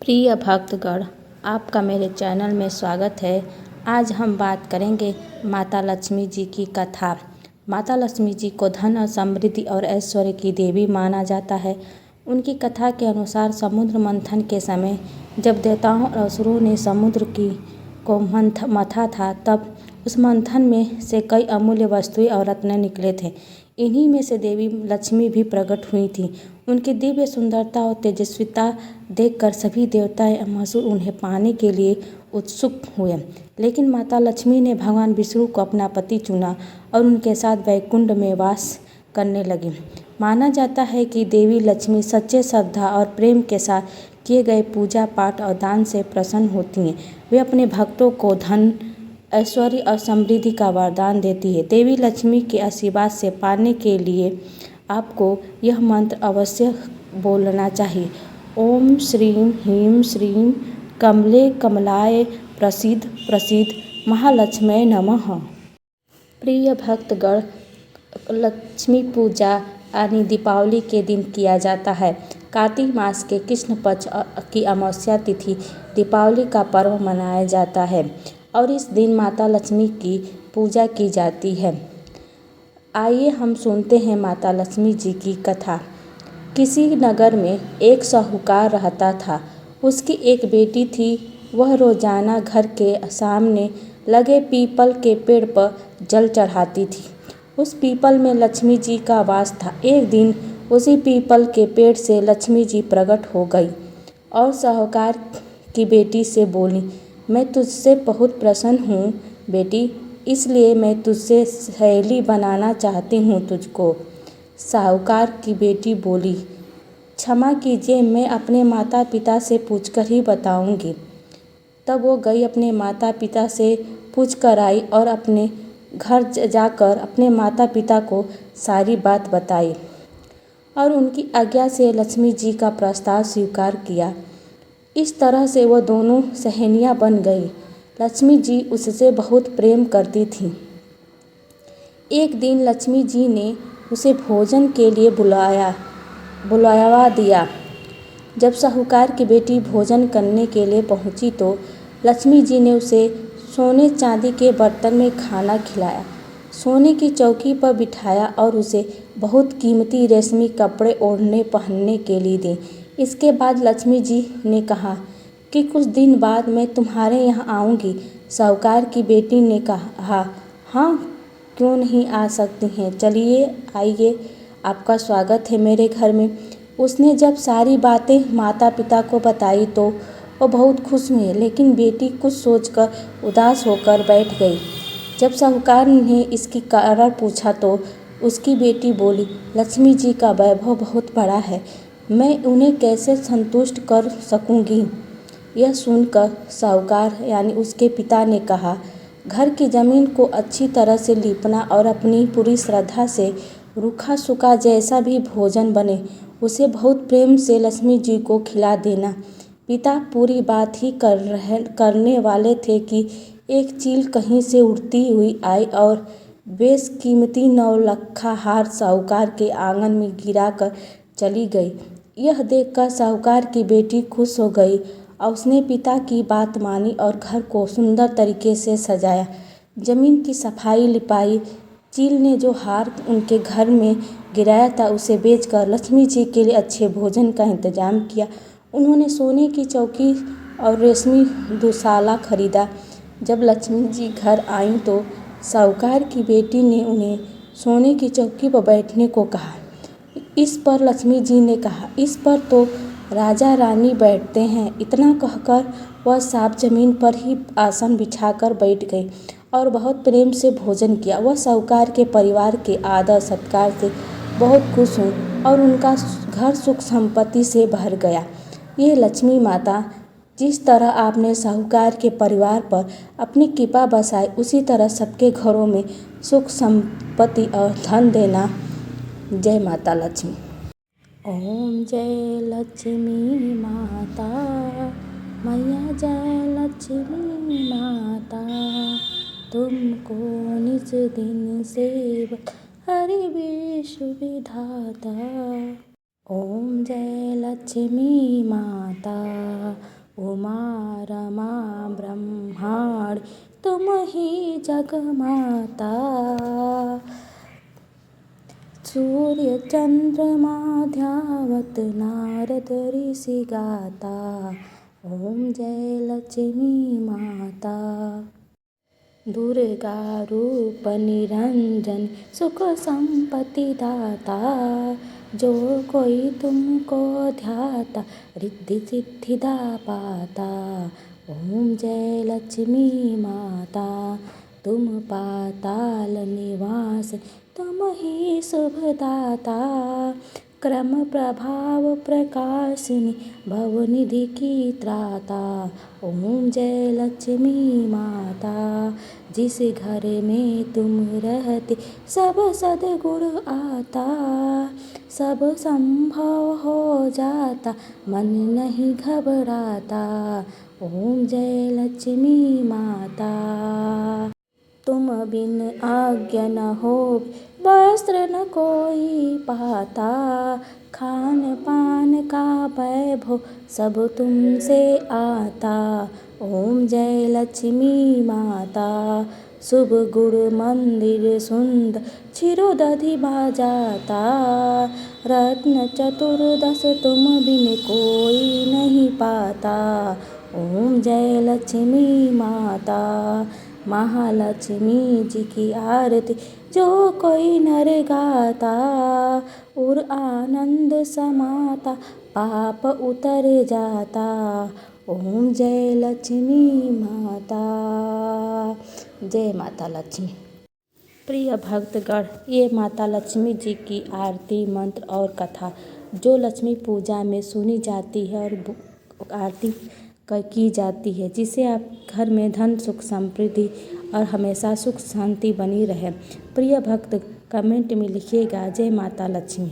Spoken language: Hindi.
प्रिय भक्तगण, आपका मेरे चैनल में स्वागत है। आज हम बात करेंगे माता लक्ष्मी जी की कथा। माता लक्ष्मी जी को धन और समृद्धि और ऐश्वर्य की देवी माना जाता है। उनकी कथा के अनुसार समुद्र मंथन के समय जब देवताओं और असुरों ने समुद्र को मथा था, तब उस मंथन में से कई अमूल्य वस्तुएं और रत्न निकले थे। इन्हीं में से देवी लक्ष्मी भी प्रकट हुई थी। उनकी दिव्य सुंदरता और तेजस्विता देखकर सभी देवताएं और असुर उन्हें पाने के लिए उत्सुक हुए। लेकिन माता लक्ष्मी ने भगवान विष्णु को अपना पति चुना और उनके साथ वैकुंठ में वास करने लगी। माना जाता है कि देवी लक्ष्मी सच्चे श्रद्धा और प्रेम के साथ किए गए पूजा पाठ और दान से प्रसन्न होती हैं। वे अपने भक्तों को धन, ऐश्वर्य और समृद्धि का वरदान देती है। देवी लक्ष्मी के आशीर्वाद से पाने के लिए आपको यह मंत्र अवश्य बोलना चाहिए। ओम श्रीं ह्रीं श्रीं कमले कमलाय प्रसीद प्रसीद महालक्ष्म्यै नमः। प्रिय भक्तगण, लक्ष्मी पूजा यानी दीपावली के दिन किया जाता है। कार्तिक मास के कृष्ण पक्ष की अमावस्या तिथि दीपावली का पर्व मनाया जाता है और इस दिन माता लक्ष्मी की पूजा की जाती है। आइए हम सुनते हैं माता लक्ष्मी जी की कथा। किसी नगर में एक साहूकार रहता था। उसकी एक बेटी थी। वह रोजाना घर के सामने लगे पीपल के पेड़ पर जल चढ़ाती थी। उस पीपल में लक्ष्मी जी का वास था। एक दिन उसी पीपल के पेड़ से लक्ष्मी जी प्रकट हो गई और साहूकार की बेटी से बोली, मैं तुझसे बहुत प्रसन्न हूँ बेटी, इसलिए मैं तुझसे सहेली बनाना चाहती हूँ तुझको। साहूकार की बेटी बोली, क्षमा कीजिए, मैं अपने माता पिता से पूछकर ही बताऊंगी। तब वो गई, अपने माता पिता से पूछ कर आई और अपने घर जाकर अपने माता पिता को सारी बात बताई और उनकी आज्ञा से लक्ष्मी जी का प्रस्ताव स्वीकार किया। इस तरह से वो दोनों सहेलियां बन गई। लक्ष्मी जी उससे बहुत प्रेम करती थीं। एक दिन लक्ष्मी जी ने उसे भोजन के लिए बुलावा दिया। जब साहूकार की बेटी भोजन करने के लिए पहुंची तो लक्ष्मी जी ने उसे सोने चांदी के बर्तन में खाना खिलाया, सोने की चौकी पर बिठाया और उसे बहुत कीमती रेशमी कपड़े ओढ़ने पहनने के लिए दिए। इसके बाद लक्ष्मी जी ने कहा कि कुछ दिन बाद मैं तुम्हारे यहाँ आऊँगी। साहूकार की बेटी ने कहा, हाँ क्यों नहीं आ सकती हैं, चलिए आइए, आपका स्वागत है मेरे घर में। उसने जब सारी बातें माता पिता को बताई तो वो बहुत खुश हुए, लेकिन बेटी कुछ सोचकर उदास होकर बैठ गई। जब साहूकार ने इसकी कारण पूछा तो उसकी बेटी बोली, लक्ष्मी जी का वैभव बहुत बड़ा है, मैं उन्हें कैसे संतुष्ट कर सकूंगी। यह सुनकर साहूकार यानी उसके पिता ने कहा, घर की ज़मीन को अच्छी तरह से लीपना और अपनी पूरी श्रद्धा से रूखा सूखा जैसा भी भोजन बने उसे बहुत प्रेम से लक्ष्मी जी को खिला देना। पिता पूरी बात ही करने वाले थे कि एक चील कहीं से उड़ती हुई आई और बेशकीमती नौलखा हार साहूकार के आंगन में गिरा कर चली गई। यह देखकर साहूकार की बेटी खुश हो गई और उसने पिता की बात मानी और घर को सुंदर तरीके से सजाया, जमीन की सफाई लिपाई। चील ने जो हार उनके घर में गिराया था उसे बेचकर लक्ष्मी जी के लिए अच्छे भोजन का इंतजाम किया। उन्होंने सोने की चौकी और रेशमी दुशाला खरीदा। जब लक्ष्मी जी घर आईं तो साहूकार की बेटी ने उन्हें सोने की चौकी पर बैठने को कहा। इस पर लक्ष्मी जी ने कहा, इस पर तो राजा रानी बैठते हैं। इतना कहकर वह साफ जमीन पर ही आसन बिछाकर बैठ गई और बहुत प्रेम से भोजन किया। वह साहूकार के परिवार के आदर सत्कार से बहुत खुश हुई और उनका घर सुख संपत्ति से भर गया। ये लक्ष्मी माता, जिस तरह आपने साहूकार के परिवार पर अपनी कृपा बरसाई, उसी तरह सबके घरों में सुख संपत्ति और धन देना। जय माता लक्ष्मी। ओम जय लक्ष्मी माता, मैया जय लक्ष्मी माता, तुमको निज दिन सेवक हरि विश्व विधाता। ओम जय लक्ष्मी माता, उमा रमा ब्रह्मांड, तुम ही जगमाता। सूर्य चंद्रमा ध्यावत नारद ऋषि गाता। ओम जय लक्ष्मी माता। दुर्गा रूप निरंजन, सुख संपत्ति दाता। जो कोई तुमको ध्याता, रिद्धि सिद्धि दा पाता। ओम जय लक्ष्मी माता, तुम पाताल निवास, तुम ही शुभदाता। क्रम प्रभाव प्रकाशिनी, भवनिधि की त्राता। ओम जय लक्ष्मी माता। जिस घर में तुम रहते, सब सद्गुण आता। सब संभव हो जाता, मन नहीं घबराता। ओम जय लक्ष्मी माता। तुम बिन आज्ञा न हो, वस्त्र न कोई पाता। खान पान का वैभव, सब तुमसे आता। ओम जय लक्ष्मी माता। शुभ गुण मंदिर सुंदर, क्षीरोदधि बाजाता। रत्न चतुर्दश, तुम बिन कोई नहीं पाता। ओम जय लक्ष्मी माता। महालक्ष्मी जी की आरती, जो कोई नर गाता। और आनंद समाता, पाप उतर जाता। ओम जय लक्ष्मी माता। जय माता लक्ष्मी। प्रिय भक्तगण, ये माता लक्ष्मी जी की आरती मंत्र और कथा जो लक्ष्मी पूजा में सुनी जाती है और आरती की जाती है, जिससे आप घर में धन सुख समृद्धि और हमेशा सुख शांति बनी रहे। प्रिय भक्त, कमेंट में लिखिएगा जय माता लक्ष्मी।